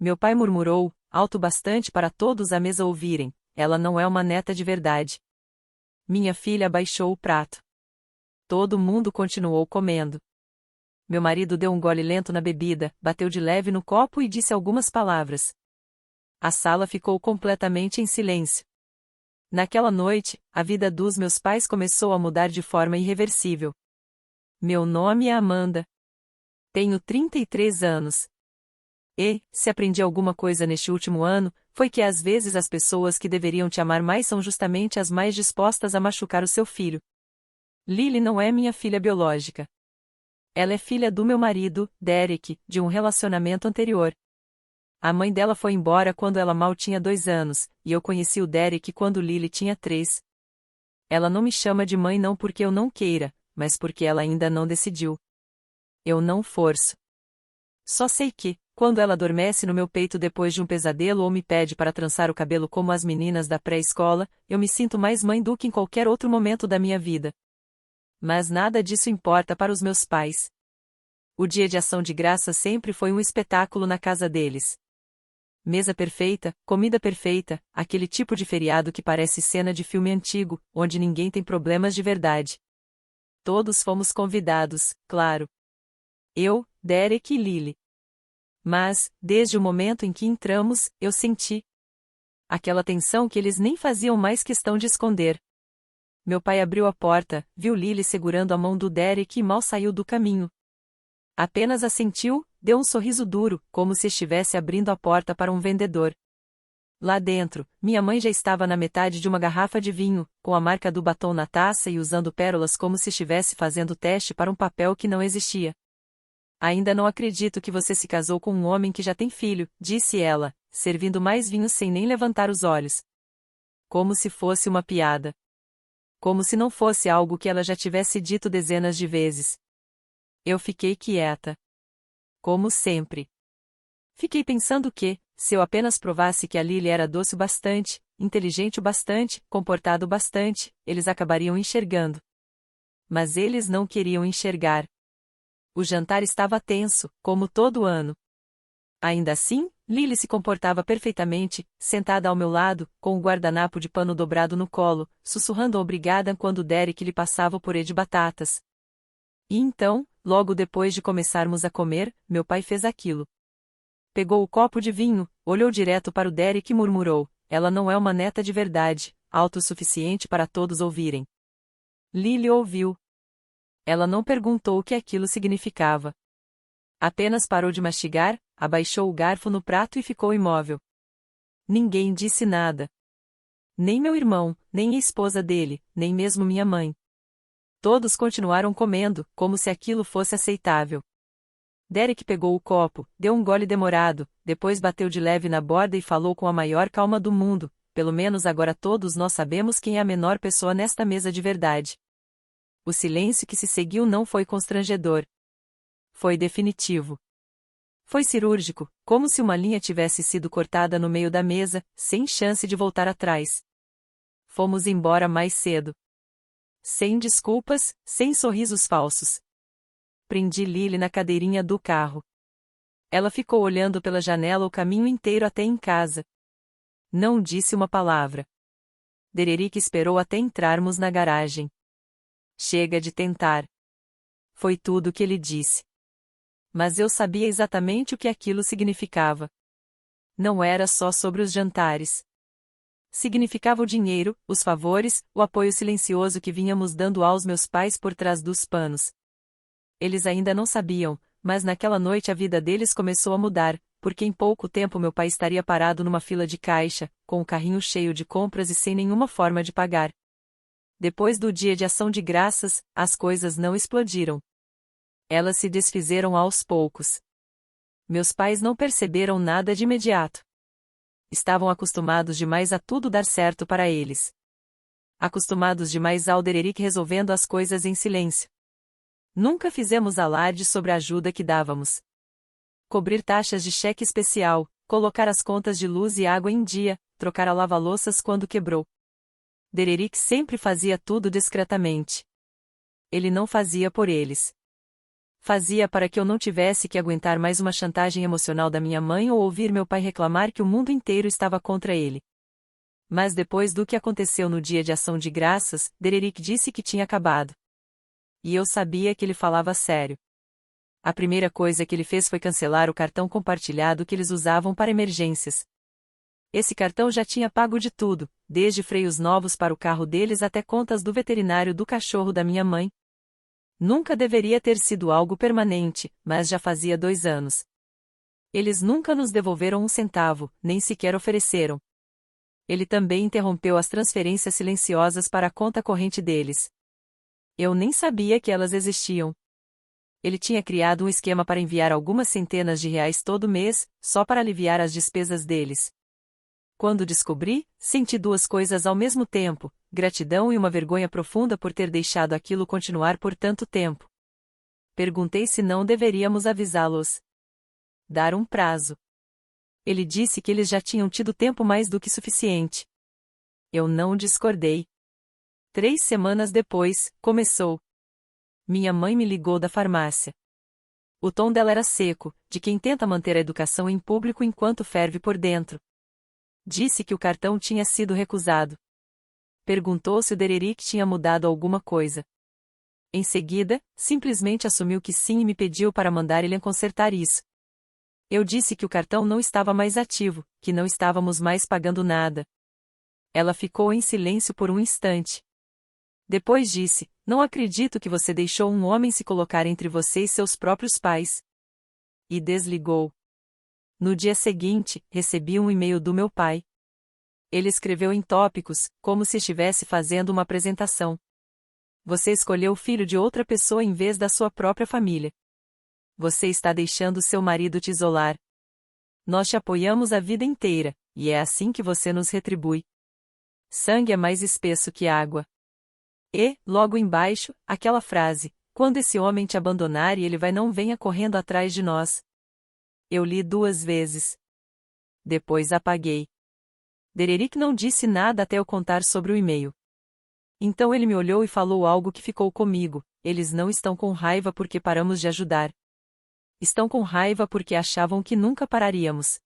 Meu pai murmurou, alto bastante para todos à mesa ouvirem, ela não é uma neta de verdade. Minha filha abaixou o prato. Todo mundo continuou comendo. Meu marido deu um gole lento na bebida, bateu de leve no copo e disse algumas palavras. A sala ficou completamente em silêncio. Naquela noite, a vida dos meus pais começou a mudar de forma irreversível. Meu nome é Amanda. Tenho 33 anos. E, se aprendi alguma coisa neste último ano, foi que às vezes as pessoas que deveriam te amar mais são justamente as mais dispostas a machucar o seu filho. Lily não é minha filha biológica. Ela é filha do meu marido, Derek, de um relacionamento anterior. A mãe dela foi embora quando ela mal tinha 2 anos, e eu conheci o Derek quando Lily tinha 3. Ela não me chama de mãe não porque eu não queira, mas porque ela ainda não decidiu. Eu não forço. Só sei que, quando ela adormece no meu peito depois de um pesadelo ou me pede para trançar o cabelo como as meninas da pré-escola, eu me sinto mais mãe do que em qualquer outro momento da minha vida. Mas nada disso importa para os meus pais. O dia de ação de graças sempre foi um espetáculo na casa deles. Mesa perfeita, comida perfeita, aquele tipo de feriado que parece cena de filme antigo, onde ninguém tem problemas de verdade. Todos fomos convidados, claro. Eu, Derek e Lily. Mas, desde o momento em que entramos, eu senti aquela tensão que eles nem faziam mais questão de esconder. Meu pai abriu a porta, viu Lily segurando a mão do Derek e mal saiu do caminho. Apenas assentiu, deu um sorriso duro, como se estivesse abrindo a porta para um vendedor. Lá dentro, minha mãe já estava na metade de uma garrafa de vinho, com a marca do batom na taça e usando pérolas como se estivesse fazendo teste para um papel que não existia. Ainda não acredito que você se casou com um homem que já tem filho, disse ela, servindo mais vinho sem nem levantar os olhos. Como se fosse uma piada. Como se não fosse algo que ela já tivesse dito dezenas de vezes. Eu fiquei quieta. Como sempre. Fiquei pensando que, se eu apenas provasse que a Lily era doce o bastante, inteligente o bastante, comportado o bastante, eles acabariam enxergando. Mas eles não queriam enxergar. O jantar estava tenso, como todo ano. Ainda assim, Lily se comportava perfeitamente, sentada ao meu lado, com o guardanapo de pano dobrado no colo, sussurrando obrigada quando Derek lhe passava o purê de batatas. E então, logo depois de começarmos a comer, meu pai fez aquilo. Pegou o copo de vinho, olhou direto para o Derek e murmurou, ela não é uma neta de verdade, alto o suficiente para todos ouvirem. Lily ouviu. Ela não perguntou o que aquilo significava. Apenas parou de mastigar, abaixou o garfo no prato e ficou imóvel. Ninguém disse nada. Nem meu irmão, nem a esposa dele, nem mesmo minha mãe. Todos continuaram comendo, como se aquilo fosse aceitável. Derek pegou o copo, deu um gole demorado, depois bateu de leve na borda e falou com a maior calma do mundo, pelo menos agora todos nós sabemos quem é a menor pessoa nesta mesa de verdade. O silêncio que se seguiu não foi constrangedor. Foi definitivo. Foi cirúrgico, como se uma linha tivesse sido cortada no meio da mesa, sem chance de voltar atrás. Fomos embora mais cedo. Sem desculpas, sem sorrisos falsos. Prendi Lily na cadeirinha do carro. Ela ficou olhando pela janela o caminho inteiro até em casa. Não disse uma palavra. Dererick esperou até entrarmos na garagem. Chega de tentar. Foi tudo o que ele disse. Mas eu sabia exatamente o que aquilo significava. Não era só sobre os jantares. Significava o dinheiro, os favores, o apoio silencioso que vínhamos dando aos meus pais por trás dos panos. Eles ainda não sabiam, mas naquela noite a vida deles começou a mudar, porque em pouco tempo meu pai estaria parado numa fila de caixa, com o carrinho cheio de compras e sem nenhuma forma de pagar. Depois do dia de ação de graças, as coisas não explodiram. Elas se desfizeram aos poucos. Meus pais não perceberam nada de imediato. Estavam acostumados demais a tudo dar certo para eles. Acostumados demais ao Dererick resolvendo as coisas em silêncio. Nunca fizemos alarde sobre a ajuda que dávamos. Cobrir taxas de cheque especial, colocar as contas de luz e água em dia, trocar a lava-louças quando quebrou. Dererick sempre fazia tudo discretamente. Ele não fazia por eles. Fazia para que eu não tivesse que aguentar mais uma chantagem emocional da minha mãe ou ouvir meu pai reclamar que o mundo inteiro estava contra ele. Mas depois do que aconteceu no dia de ação de graças, Dererick disse que tinha acabado. E eu sabia que ele falava sério. A primeira coisa que ele fez foi cancelar o cartão compartilhado que eles usavam para emergências. Esse cartão já tinha pago de tudo, desde freios novos para o carro deles até contas do veterinário do cachorro da minha mãe. Nunca deveria ter sido algo permanente, mas já fazia 2 anos. Eles nunca nos devolveram um centavo, nem sequer ofereceram. Ele também interrompeu as transferências silenciosas para a conta corrente deles. Eu nem sabia que elas existiam. Ele tinha criado um esquema para enviar algumas centenas de reais todo mês, só para aliviar as despesas deles. Quando descobri, senti 2 coisas ao mesmo tempo, gratidão e uma vergonha profunda por ter deixado aquilo continuar por tanto tempo. Perguntei se não deveríamos avisá-los. Dar um prazo. Ele disse que eles já tinham tido tempo mais do que suficiente. Eu não discordei. 3 semanas depois, começou. Minha mãe me ligou da farmácia. O tom dela era seco, de quem tenta manter a educação em público enquanto ferve por dentro. Disse que o cartão tinha sido recusado. Perguntou se o Dererick tinha mudado alguma coisa. Em seguida, simplesmente assumiu que sim e me pediu para mandar ele consertar isso. Eu disse que o cartão não estava mais ativo, que não estávamos mais pagando nada. Ela ficou em silêncio por um instante. Depois disse: "Não acredito que você deixou um homem se colocar entre você e seus próprios pais." E desligou. No dia seguinte, recebi um e-mail do meu pai. Ele escreveu em tópicos, como se estivesse fazendo uma apresentação. Você escolheu o filho de outra pessoa em vez da sua própria família. Você está deixando seu marido te isolar. Nós te apoiamos a vida inteira, e é assim que você nos retribui. Sangue é mais espesso que água. E, logo embaixo, aquela frase: "Quando esse homem te abandonar e ele vai, não venha correndo atrás de nós." Eu li 2 vezes. Depois apaguei. Dererick não disse nada até eu contar sobre o e-mail. Então ele me olhou e falou algo que ficou comigo: "Eles não estão com raiva porque paramos de ajudar. Estão com raiva porque achavam que nunca pararíamos."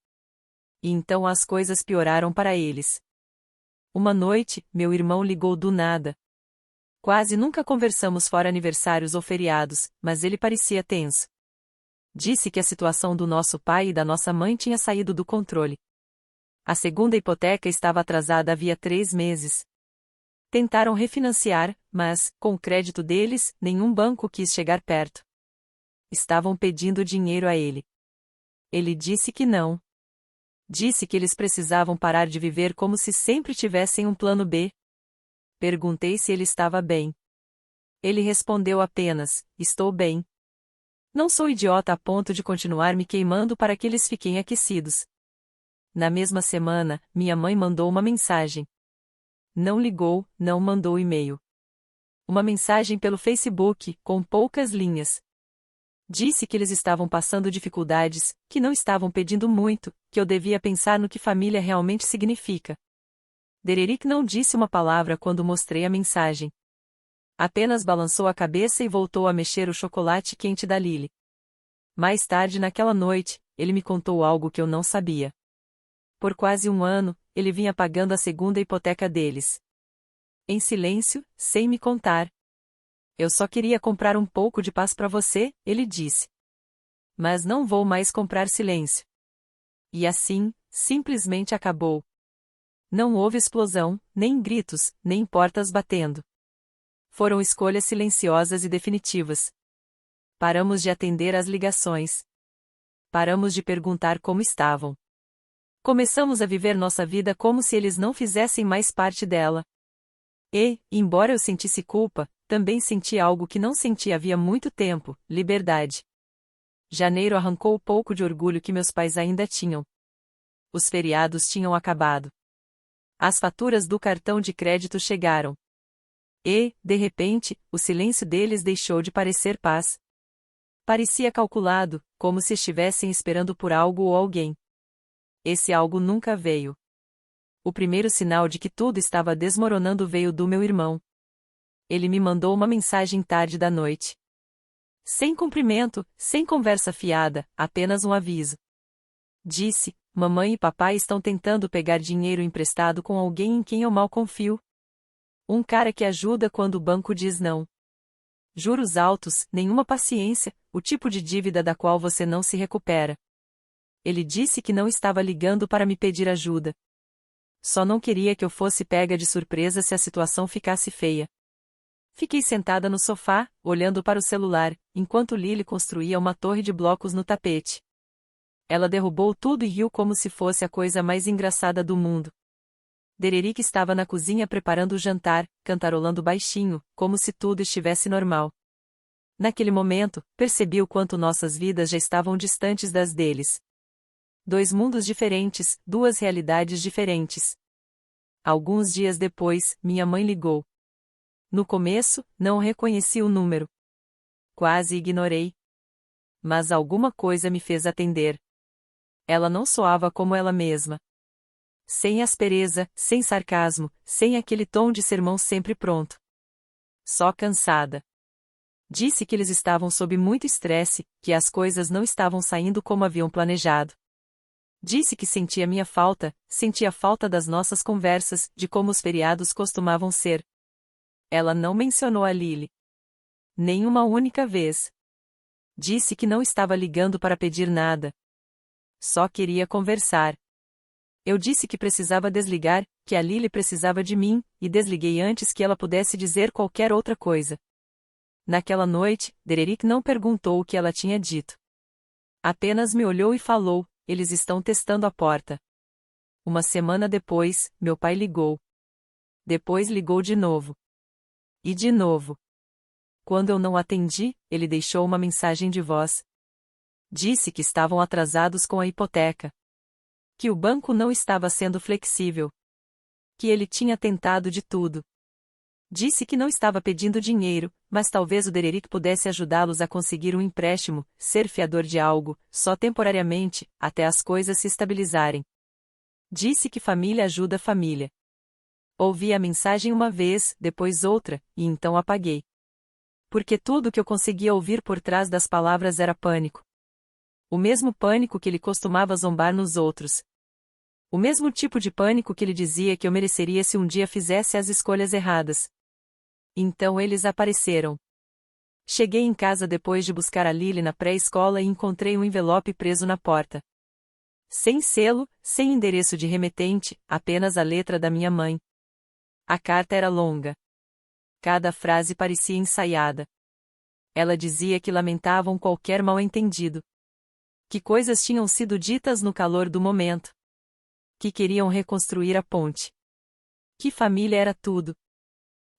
E então as coisas pioraram para eles. Uma noite, meu irmão ligou do nada. Quase nunca conversamos fora aniversários ou feriados, mas ele parecia tenso. Disse que a situação do nosso pai e da nossa mãe tinha saído do controle. A segunda hipoteca estava atrasada havia 3 meses. Tentaram refinanciar, mas, com o crédito deles, nenhum banco quis chegar perto. Estavam pedindo dinheiro a ele. Ele disse que não. Disse que eles precisavam parar de viver como se sempre tivessem um plano B. Perguntei se ele estava bem. Ele respondeu apenas: "Estou bem. Não sou idiota a ponto de continuar me queimando para que eles fiquem aquecidos." Na mesma semana, minha mãe mandou uma mensagem. Não ligou, não mandou e-mail. Uma mensagem pelo Facebook, com poucas linhas. Disse que eles estavam passando dificuldades, que não estavam pedindo muito, que eu devia pensar no que família realmente significa. Dererick não disse uma palavra quando mostrei a mensagem. Apenas balançou a cabeça e voltou a mexer o chocolate quente da Lily. Mais tarde naquela noite, ele me contou algo que eu não sabia. Por quase 1 ano, ele vinha pagando a segunda hipoteca deles. Em silêncio, sem me contar. "Eu só queria comprar um pouco de paz para você", ele disse. "Mas não vou mais comprar silêncio." E assim, simplesmente acabou. Não houve explosão, nem gritos, nem portas batendo. Foram escolhas silenciosas e definitivas. Paramos de atender às ligações. Paramos de perguntar como estavam. Começamos a viver nossa vida como se eles não fizessem mais parte dela. E, embora eu sentisse culpa, também senti algo que não senti havia muito tempo: liberdade. Janeiro arrancou o pouco de orgulho que meus pais ainda tinham. Os feriados tinham acabado. As faturas do cartão de crédito chegaram. E, de repente, o silêncio deles deixou de parecer paz. Parecia calculado, como se estivessem esperando por algo ou alguém. Esse algo nunca veio. O primeiro sinal de que tudo estava desmoronando veio do meu irmão. Ele me mandou uma mensagem tarde da noite. Sem cumprimento, sem conversa fiada, apenas um aviso. Disse: mamãe e papai estão tentando pegar dinheiro emprestado com alguém em quem eu mal confio. Um cara que ajuda quando o banco diz não. Juros altos, nenhuma paciência, o tipo de dívida da qual você não se recupera. Ele disse que não estava ligando para me pedir ajuda. Só não queria que eu fosse pega de surpresa se a situação ficasse feia. Fiquei sentada no sofá, olhando para o celular, enquanto Lily construía uma torre de blocos no tapete. Ela derrubou tudo e riu como se fosse a coisa mais engraçada do mundo. Dererick estava na cozinha preparando o jantar, cantarolando baixinho, como se tudo estivesse normal. Naquele momento, percebi o quanto nossas vidas já estavam distantes das deles. Dois mundos diferentes, duas realidades diferentes. Alguns dias depois, minha mãe ligou. No começo, não reconheci o número. Quase ignorei. Mas alguma coisa me fez atender. Ela não soava como ela mesma. Sem aspereza, sem sarcasmo, sem aquele tom de sermão sempre pronto. Só cansada. Disse que eles estavam sob muito estresse, que as coisas não estavam saindo como haviam planejado. Disse que sentia minha falta, sentia falta das nossas conversas, de como os feriados costumavam ser. Ela não mencionou a Lily. Nem uma única vez. Disse que não estava ligando para pedir nada. Só queria conversar. Eu disse que precisava desligar, que a Lily precisava de mim, e desliguei antes que ela pudesse dizer qualquer outra coisa. Naquela noite, Dererick não perguntou o que ela tinha dito. Apenas me olhou e falou: eles estão testando a porta. Uma semana depois, meu pai ligou. Depois ligou de novo. E de novo. Quando eu não atendi, ele deixou uma mensagem de voz. Disse que estavam atrasados com a hipoteca. Que o banco não estava sendo flexível. Que ele tinha tentado de tudo. Disse que não estava pedindo dinheiro, mas talvez o Dererick pudesse ajudá-los a conseguir um empréstimo, ser fiador de algo, só temporariamente, até as coisas se estabilizarem. Disse que família ajuda família. Ouvi a mensagem uma vez, depois outra, e então apaguei. Porque tudo que eu conseguia ouvir por trás das palavras era pânico. O mesmo pânico que ele costumava zombar nos outros. O mesmo tipo de pânico que ele dizia que eu mereceria se um dia fizesse as escolhas erradas. Então eles apareceram. Cheguei em casa depois de buscar a Lily na pré-escola e encontrei um envelope preso na porta. Sem selo, sem endereço de remetente, apenas a letra da minha mãe. A carta era longa. Cada frase parecia ensaiada. Ela dizia que lamentavam qualquer mal-entendido. Que coisas tinham sido ditas no calor do momento. Que queriam reconstruir a ponte. Que família era tudo.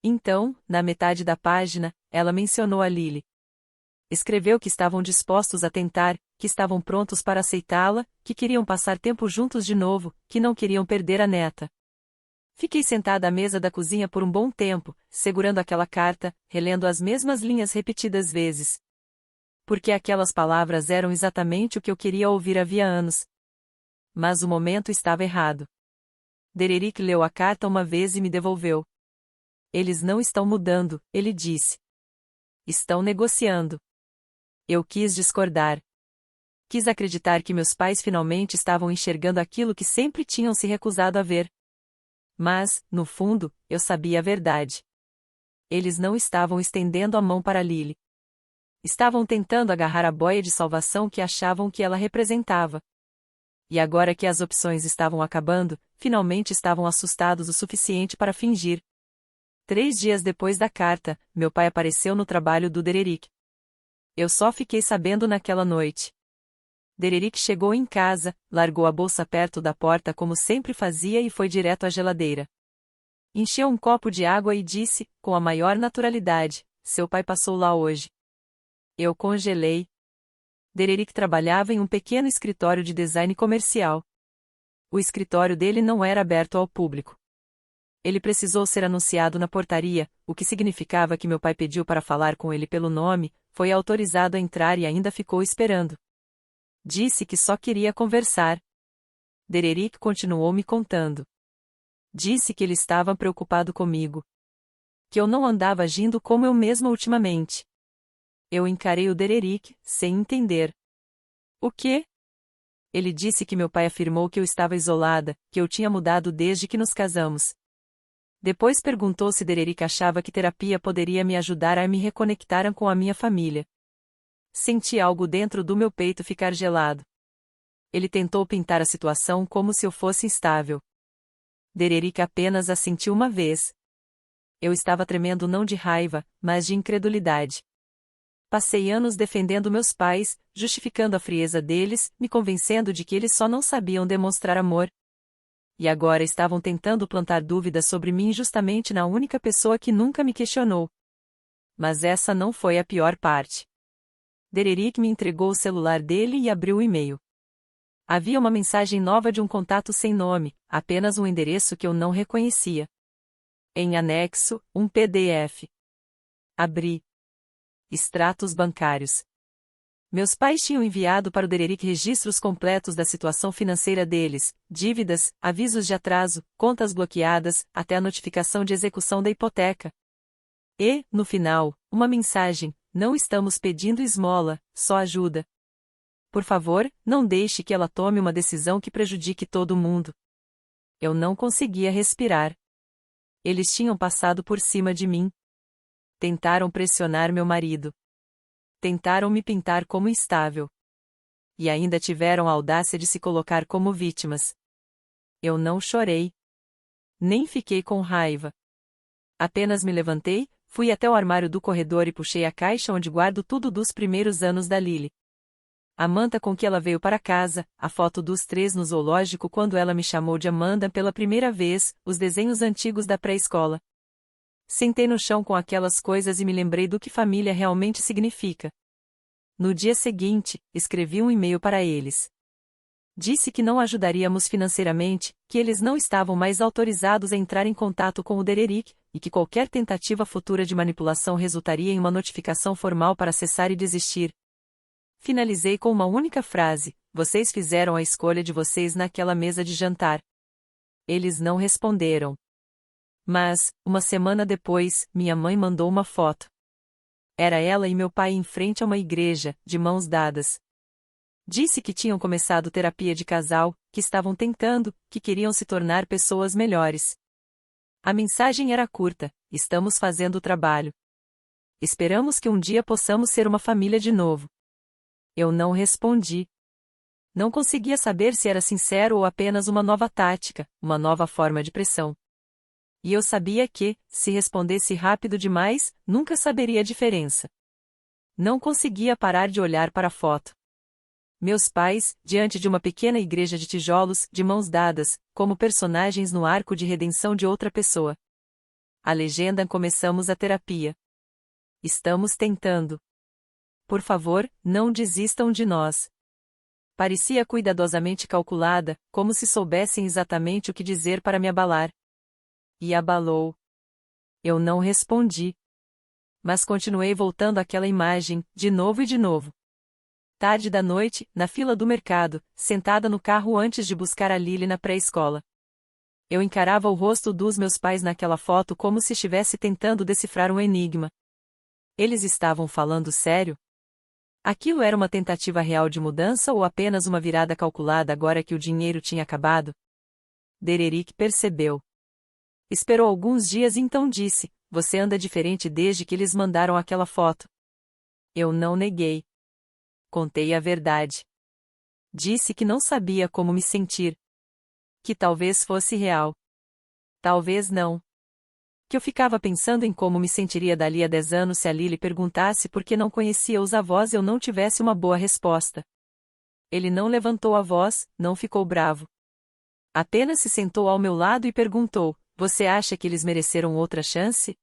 Então, na metade da página, ela mencionou a Lily. Escreveu que estavam dispostos a tentar, que estavam prontos para aceitá-la, que queriam passar tempo juntos de novo, que não queriam perder a neta. Fiquei sentada à mesa da cozinha por um bom tempo, segurando aquela carta, relendo as mesmas linhas repetidas vezes. Porque aquelas palavras eram exatamente o que eu queria ouvir havia anos. Mas o momento estava errado. Dererick leu a carta uma vez e me devolveu. Eles não estão mudando, ele disse. Estão negociando. Eu quis discordar. Quis acreditar que meus pais finalmente estavam enxergando aquilo que sempre tinham se recusado a ver. Mas, no fundo, eu sabia a verdade. Eles não estavam estendendo a mão para Lily. Estavam tentando agarrar a boia de salvação que achavam que ela representava. E agora que as opções estavam acabando, finalmente estavam assustados o suficiente para fingir. 3 dias depois da carta, meu pai apareceu no trabalho do Dererick. Eu só fiquei sabendo naquela noite. Dererick chegou em casa, largou a bolsa perto da porta como sempre fazia e foi direto à geladeira. Encheu um copo de água e disse, com a maior naturalidade: seu pai passou lá hoje. Eu congelei. Dererick trabalhava em um pequeno escritório de design comercial. O escritório dele não era aberto ao público. Ele precisou ser anunciado na portaria, o que significava que meu pai pediu para falar com ele pelo nome, foi autorizado a entrar e ainda ficou esperando. Disse que só queria conversar. Dererick continuou me contando. Disse que ele estava preocupado comigo. Que eu não andava agindo como eu mesma ultimamente. Eu encarei o Dererick, sem entender. O quê? Ele disse que meu pai afirmou que eu estava isolada, que eu tinha mudado desde que nos casamos. Depois perguntou se Dererick achava que terapia poderia me ajudar a me reconectar com a minha família. Senti algo dentro do meu peito ficar gelado. Ele tentou pintar a situação como se eu fosse instável. Dererick apenas assentiu uma vez. Eu estava tremendo não de raiva, mas de incredulidade. Passei anos defendendo meus pais, justificando a frieza deles, me convencendo de que eles só não sabiam demonstrar amor. E agora estavam tentando plantar dúvidas sobre mim justamente na única pessoa que nunca me questionou. Mas essa não foi a pior parte. Dererick me entregou o celular dele e abriu o e-mail. Havia uma mensagem nova de um contato sem nome, apenas um endereço que eu não reconhecia. Em anexo, um PDF. Abri. Extratos bancários. Meus pais tinham enviado para o Dererick registros completos da situação financeira deles, dívidas, avisos de atraso, contas bloqueadas, até a notificação de execução da hipoteca. E, no final, uma mensagem: não estamos pedindo esmola, só ajuda. Por favor, não deixe que ela tome uma decisão que prejudique todo mundo. Eu não conseguia respirar. Eles tinham passado por cima de mim. Tentaram pressionar meu marido. Tentaram me pintar como instável. E ainda tiveram a audácia de se colocar como vítimas. Eu não chorei. Nem fiquei com raiva. Apenas me levantei, fui até o armário do corredor e puxei a caixa onde guardo tudo dos primeiros anos da Lily. A manta com que ela veio para casa, a foto dos três no zoológico quando ela me chamou de Amanda pela primeira vez, os desenhos antigos da pré-escola. Sentei no chão com aquelas coisas e me lembrei do que família realmente significa. No dia seguinte, escrevi um e-mail para eles. Disse que não ajudaríamos financeiramente, que eles não estavam mais autorizados a entrar em contato com o Dererick, e que qualquer tentativa futura de manipulação resultaria em uma notificação formal para cessar e desistir. Finalizei com uma única frase: vocês fizeram a escolha de vocês naquela mesa de jantar. Eles não responderam. Mas, uma semana depois, minha mãe mandou uma foto. Era ela e meu pai em frente a uma igreja, de mãos dadas. Disse que tinham começado terapia de casal, que estavam tentando, que queriam se tornar pessoas melhores. A mensagem era curta: estamos fazendo o trabalho. Esperamos que um dia possamos ser uma família de novo. Eu não respondi. Não conseguia saber se era sincero ou apenas uma nova tática, uma nova forma de pressão. E eu sabia que, se respondesse rápido demais, nunca saberia a diferença. Não conseguia parar de olhar para a foto. Meus pais, diante de uma pequena igreja de tijolos, de mãos dadas, como personagens no arco de redenção de outra pessoa. A legenda: começamos a terapia. Estamos tentando. Por favor, não desistam de nós. Parecia cuidadosamente calculada, como se soubessem exatamente o que dizer para me abalar. E abalou. Eu não respondi. Mas continuei voltando àquela imagem, de novo e de novo. Tarde da noite, na fila do mercado, sentada no carro antes de buscar a Lily na pré-escola. Eu encarava o rosto dos meus pais naquela foto como se estivesse tentando decifrar um enigma. Eles estavam falando sério? Aquilo era uma tentativa real de mudança ou apenas uma virada calculada agora que o dinheiro tinha acabado? Dererick percebeu. Esperou alguns dias e então disse: você anda diferente desde que eles mandaram aquela foto. Eu não neguei. Contei a verdade. Disse que não sabia como me sentir. Que talvez fosse real. Talvez não. Que eu ficava pensando em como me sentiria dali a 10 anos se a Lily perguntasse por que não conhecia os avós e eu não tivesse uma boa resposta. Ele não levantou a voz, não ficou bravo. Apenas se sentou ao meu lado e perguntou: você acha que eles mereceram outra chance?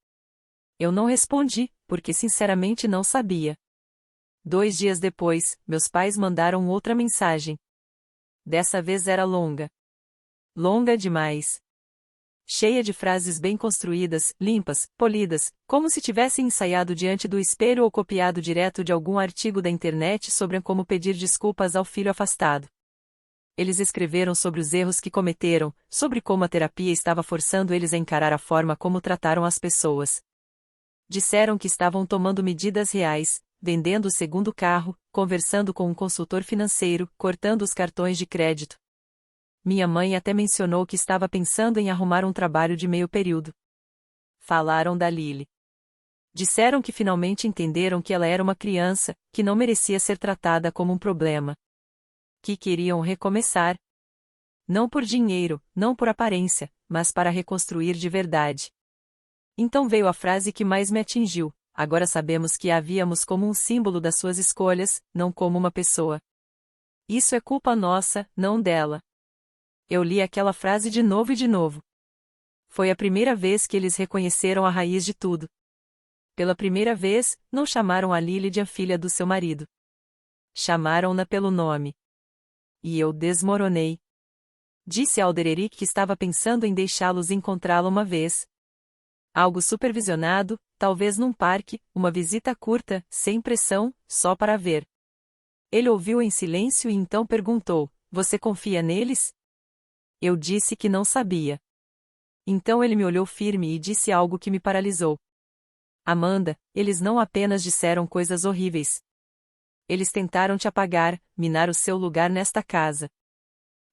Eu não respondi, porque sinceramente não sabia. 2 dias depois, meus pais mandaram outra mensagem. Dessa vez era longa. Longa demais. Cheia de frases bem construídas, limpas, polidas, como se tivessem ensaiado diante do espelho ou copiado direto de algum artigo da internet sobre como pedir desculpas ao filho afastado. Eles escreveram sobre os erros que cometeram, sobre como a terapia estava forçando eles a encarar a forma como trataram as pessoas. Disseram que estavam tomando medidas reais, vendendo o segundo carro, conversando com um consultor financeiro, cortando os cartões de crédito. Minha mãe até mencionou que estava pensando em arrumar um trabalho de meio período. Falaram da Lily. Disseram que finalmente entenderam que ela era uma criança, que não merecia ser tratada como um problema. Que queriam recomeçar. Não por dinheiro, não por aparência, mas para reconstruir de verdade. Então veio a frase que mais me atingiu: agora sabemos que a víamos como um símbolo das suas escolhas, não como uma pessoa. Isso é culpa nossa, não dela. Eu li aquela frase de novo e de novo. Foi a primeira vez que eles reconheceram a raiz de tudo. Pela primeira vez, não chamaram a Lily de a filha do seu marido. Chamaram-na pelo nome. E eu desmoronei. Disse ao Dererick que estava pensando em deixá-los encontrá-la uma vez. Algo supervisionado, talvez num parque, uma visita curta, sem pressão, só para ver. Ele ouviu em silêncio e então perguntou: "Você confia neles?" Eu disse que não sabia. Então ele me olhou firme e disse algo que me paralisou. "Amanda, eles não apenas disseram coisas horríveis. Eles tentaram te apagar, minar o seu lugar nesta casa.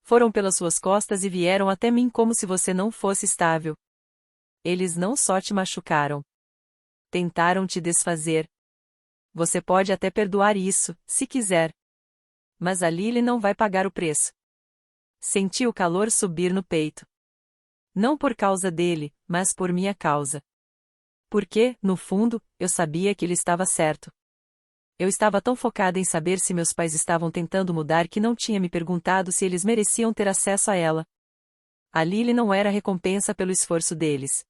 Foram pelas suas costas e vieram até mim como se você não fosse estável. Eles não só te machucaram. Tentaram te desfazer. Você pode até perdoar isso, se quiser. Mas a Lily não vai pagar o preço." Senti o calor subir no peito. Não por causa dele, mas por minha causa. Porque, no fundo, eu sabia que ele estava certo. Eu estava tão focada em saber se meus pais estavam tentando mudar que não tinha me perguntado se eles mereciam ter acesso a ela. A Lily não era recompensa pelo esforço deles.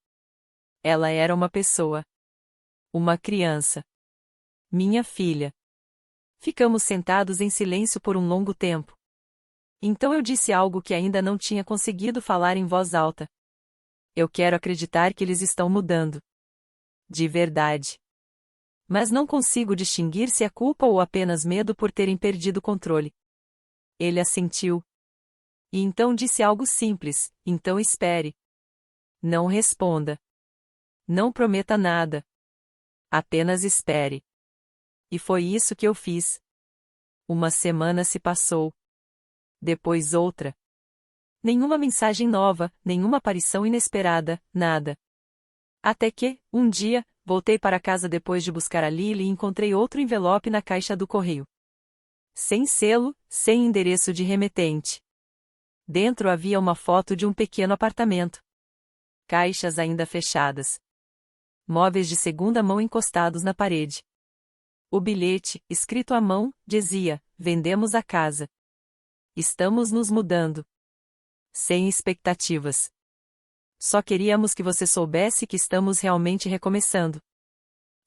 Ela era uma pessoa. Uma criança. Minha filha. Ficamos sentados em silêncio por um longo tempo. Então eu disse algo que ainda não tinha conseguido falar em voz alta. Eu quero acreditar que eles estão mudando. De verdade. Mas não consigo distinguir se é culpa ou apenas medo por terem perdido o controle. Ele assentiu. E então disse algo simples: "Então espere. Não responda. Não prometa nada. Apenas espere." E foi isso que eu fiz. Uma semana se passou. Depois outra. Nenhuma mensagem nova, nenhuma aparição inesperada, nada. Até que, um dia, voltei para casa depois de buscar a Lily e encontrei outro envelope na caixa do correio. Sem selo, sem endereço de remetente. Dentro havia uma foto de um pequeno apartamento. Caixas ainda fechadas. Móveis de segunda mão encostados na parede. O bilhete, escrito à mão, dizia: "Vendemos a casa. Estamos nos mudando. Sem expectativas. Só queríamos que você soubesse que estamos realmente recomeçando."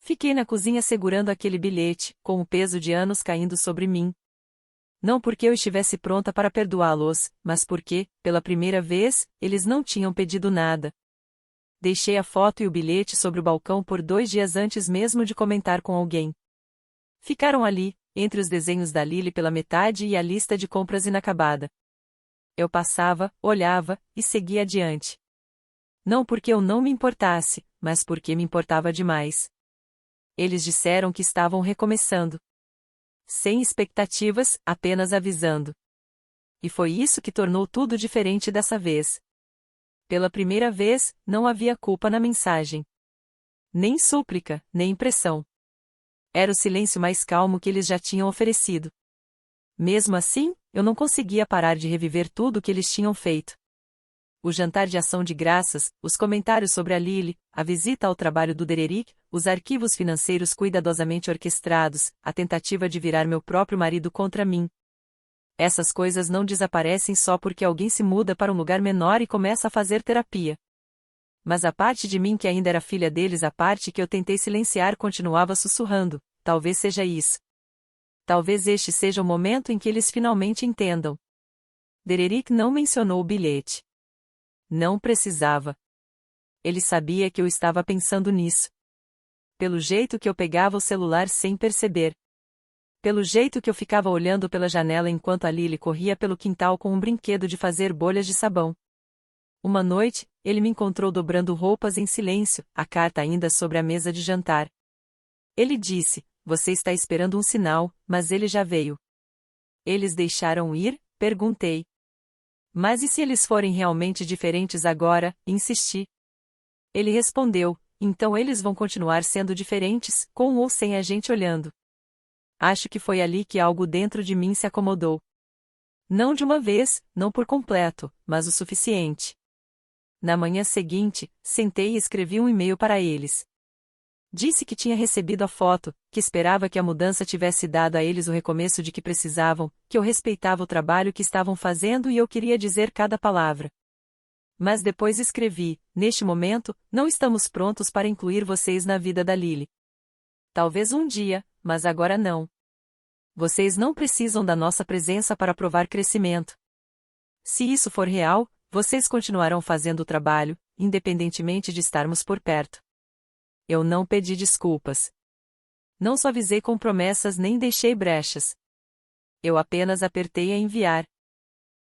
Fiquei na cozinha segurando aquele bilhete, com o peso de anos caindo sobre mim. Não porque eu estivesse pronta para perdoá-los, mas porque, pela primeira vez, eles não tinham pedido nada. Deixei a foto e o bilhete sobre o balcão por 2 dias antes mesmo de comentar com alguém. Ficaram ali, entre os desenhos da Lily pela metade e a lista de compras inacabada. Eu passava, olhava, e seguia adiante. Não porque eu não me importasse, mas porque me importava demais. Eles disseram que estavam recomeçando. Sem expectativas, apenas avisando. E foi isso que tornou tudo diferente dessa vez. Pela primeira vez, não havia culpa na mensagem. Nem súplica, nem pressão. Era o silêncio mais calmo que eles já tinham oferecido. Mesmo assim, eu não conseguia parar de reviver tudo o que eles tinham feito. O jantar de ação de graças, os comentários sobre a Lily, a visita ao trabalho do Dererick, os arquivos financeiros cuidadosamente orquestrados, a tentativa de virar meu próprio marido contra mim. Essas coisas não desaparecem só porque alguém se muda para um lugar menor e começa a fazer terapia. Mas a parte de mim que ainda era filha deles, a parte que eu tentei silenciar, continuava sussurrando: "Talvez seja isso. Talvez este seja o momento em que eles finalmente entendam." Dererick não mencionou o bilhete. Não precisava. Ele sabia que eu estava pensando nisso. Pelo jeito que eu pegava o celular sem perceber. Pelo jeito que eu ficava olhando pela janela enquanto a Lily corria pelo quintal com um brinquedo de fazer bolhas de sabão. Uma noite, ele me encontrou dobrando roupas em silêncio, a carta ainda sobre a mesa de jantar. Ele disse: você está esperando um sinal, mas ele já veio. Eles deixaram ir? Perguntei. Mas e se eles forem realmente diferentes agora? Insisti. Ele respondeu, então eles vão continuar sendo diferentes, com ou sem a gente olhando. Acho que foi ali que algo dentro de mim se acomodou. Não de uma vez, não por completo, mas o suficiente. Na manhã seguinte, sentei e escrevi um e-mail para eles. Disse que tinha recebido a foto, que esperava que a mudança tivesse dado a eles o recomeço de que precisavam, que eu respeitava o trabalho que estavam fazendo e eu queria dizer cada palavra. Mas depois escrevi, neste momento, não estamos prontos para incluir vocês na vida da Lily. Talvez um dia, mas agora não. Vocês não precisam da nossa presença para provar crescimento. Se isso for real, vocês continuarão fazendo o trabalho, independentemente de estarmos por perto. Eu não pedi desculpas. Não suavizei com promessas nem deixei brechas. Eu apenas apertei a enviar.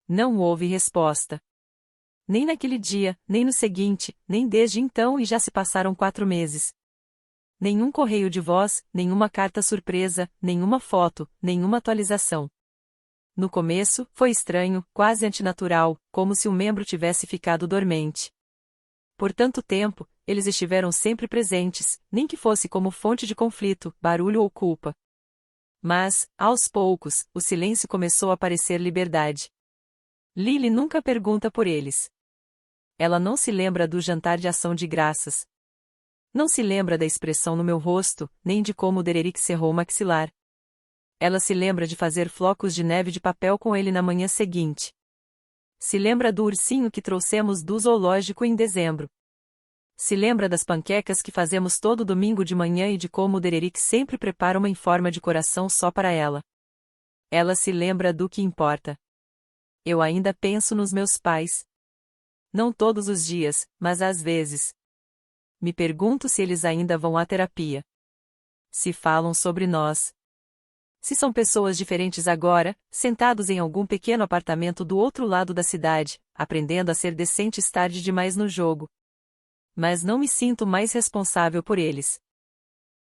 Não houve resposta. Nem naquele dia, nem no seguinte, nem desde então e já se passaram 4 meses. Nenhum correio de voz, nenhuma carta surpresa, nenhuma foto, nenhuma atualização. No começo, foi estranho, quase antinatural, como se um membro tivesse ficado dormente. Por tanto tempo, eles estiveram sempre presentes, nem que fosse como fonte de conflito, barulho ou culpa. Mas, aos poucos, o silêncio começou a parecer liberdade. Lily nunca pergunta por eles. Ela não se lembra do jantar de ação de graças. Não se lembra da expressão no meu rosto, nem de como Dererick cerrou o maxilar. Ela se lembra de fazer flocos de neve de papel com ele na manhã seguinte. Se lembra do ursinho que trouxemos do zoológico em dezembro. Se lembra das panquecas que fazemos todo domingo de manhã e de como Dererick sempre prepara uma em forma de coração só para ela. Ela se lembra do que importa. Eu ainda penso nos meus pais. Não todos os dias, mas às vezes. Me pergunto se eles ainda vão à terapia. Se falam sobre nós. Se são pessoas diferentes agora, sentados em algum pequeno apartamento do outro lado da cidade, aprendendo a ser decentes tarde demais no jogo. Mas não me sinto mais responsável por eles.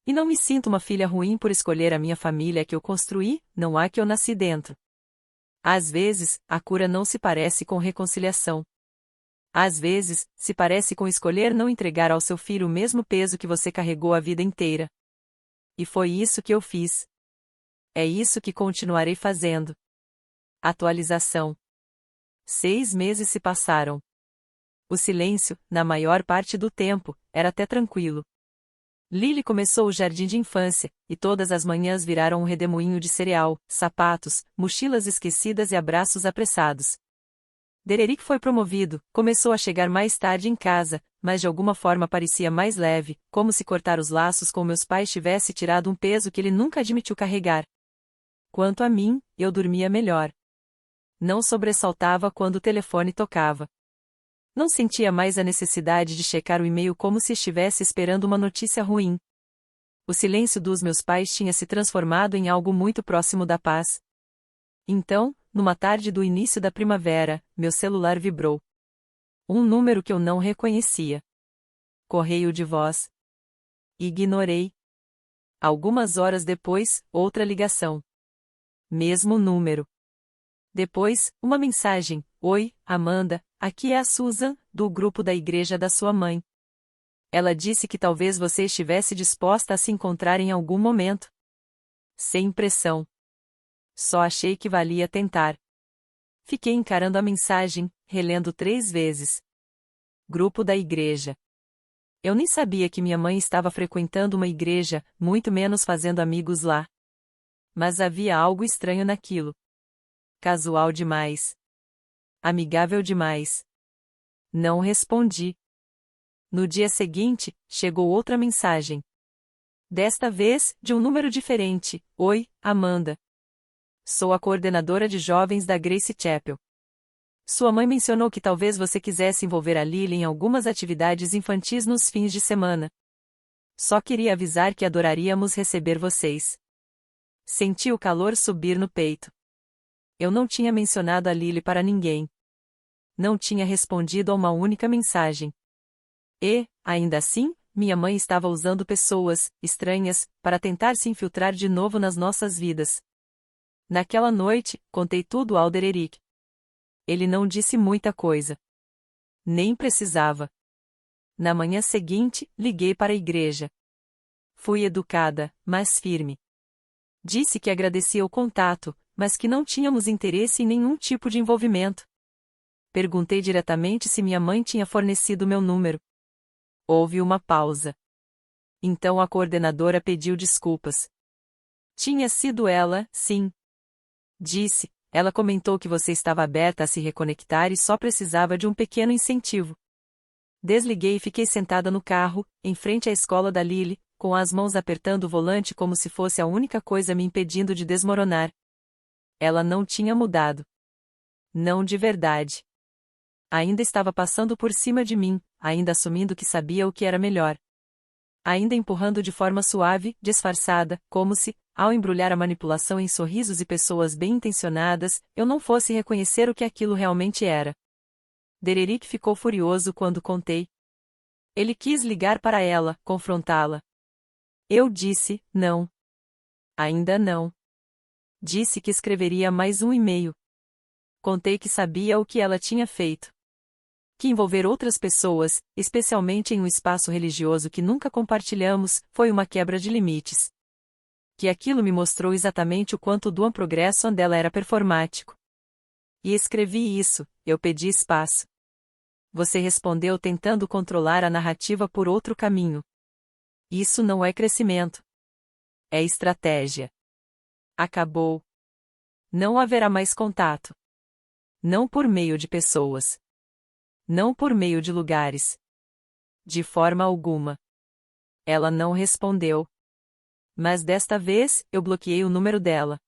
E não me sinto uma filha ruim por escolher a minha família que eu construí, não há que eu nasci dentro. Às vezes, a cura não se parece com reconciliação. Às vezes, se parece com escolher não entregar ao seu filho o mesmo peso que você carregou a vida inteira. E foi isso que eu fiz. É isso que continuarei fazendo. Atualização. 6 meses se passaram. O silêncio, na maior parte do tempo, era até tranquilo. Lily começou o jardim de infância, e todas as manhãs viraram um redemoinho de cereal, sapatos, mochilas esquecidas e abraços apressados. Dererick foi promovido, começou a chegar mais tarde em casa, mas de alguma forma parecia mais leve, como se cortar os laços com meus pais tivesse tirado um peso que ele nunca admitiu carregar. Quanto a mim, eu dormia melhor. Não sobressaltava quando o telefone tocava. Não sentia mais a necessidade de checar o e-mail como se estivesse esperando uma notícia ruim. O silêncio dos meus pais tinha se transformado em algo muito próximo da paz. Então, numa tarde do início da primavera, meu celular vibrou. Um número que eu não reconhecia. Correio de voz. Ignorei. Algumas horas depois, outra ligação. Mesmo número. Depois, uma mensagem: Oi, Amanda, aqui é a Susan, do grupo da igreja da sua mãe. Ela disse que talvez você estivesse disposta a se encontrar em algum momento. Sem pressão. Só achei que valia tentar. Fiquei encarando a mensagem, relendo 3 vezes. Grupo da igreja. Eu nem sabia que minha mãe estava frequentando uma igreja, muito menos fazendo amigos lá. Mas havia algo estranho naquilo. Casual demais. Amigável demais. Não respondi. No dia seguinte, chegou outra mensagem. Desta vez, de um número diferente. Oi, Amanda. Sou a coordenadora de jovens da Grace Chapel. Sua mãe mencionou que talvez você quisesse envolver a Lily em algumas atividades infantis nos fins de semana. Só queria avisar que adoraríamos receber vocês. Senti o calor subir no peito. Eu não tinha mencionado a Lily para ninguém. Não tinha respondido a uma única mensagem. E, ainda assim, minha mãe estava usando pessoas estranhas para tentar se infiltrar de novo nas nossas vidas. Naquela noite, contei tudo ao Dererick. Ele não disse muita coisa. Nem precisava. Na manhã seguinte, liguei para a igreja. Fui educada, mas firme. Disse que agradecia o contato, mas que não tínhamos interesse em nenhum tipo de envolvimento. Perguntei diretamente se minha mãe tinha fornecido meu número. Houve uma pausa. Então a coordenadora pediu desculpas. Tinha sido ela, sim. Disse, ela comentou que você estava aberta a se reconectar e só precisava de um pequeno incentivo. Desliguei e fiquei sentada no carro, em frente à escola da Lily, com as mãos apertando o volante como se fosse a única coisa me impedindo de desmoronar. Ela não tinha mudado. Não de verdade. Ainda estava passando por cima de mim, ainda assumindo que sabia o que era melhor. Ainda empurrando de forma suave, disfarçada, como se, ao embrulhar a manipulação em sorrisos e pessoas bem-intencionadas, eu não fosse reconhecer o que aquilo realmente era. Dererick ficou furioso quando contei. Ele quis ligar para ela, confrontá-la. Eu disse, não. Ainda não. Disse que escreveria mais um e-mail. Contei que sabia o que ela tinha feito. Que envolver outras pessoas, especialmente em um espaço religioso que nunca compartilhamos, foi uma quebra de limites. Que aquilo me mostrou exatamente o quanto o Duan Progression dela era performático. E escrevi isso, eu pedi espaço. Você respondeu tentando controlar a narrativa por outro caminho. Isso não é crescimento. É estratégia. Acabou. Não haverá mais contato. Não por meio de pessoas. Não por meio de lugares. De forma alguma. Ela não respondeu. Mas desta vez, eu bloqueei o número dela.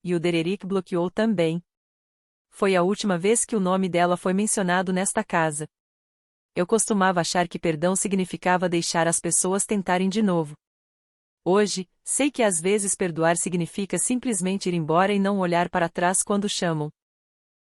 E o Dererick bloqueou também. Foi a última vez que o nome dela foi mencionado nesta casa. Eu costumava achar que perdão significava deixar as pessoas tentarem de novo. Hoje, sei que às vezes perdoar significa simplesmente ir embora e não olhar para trás quando chamam.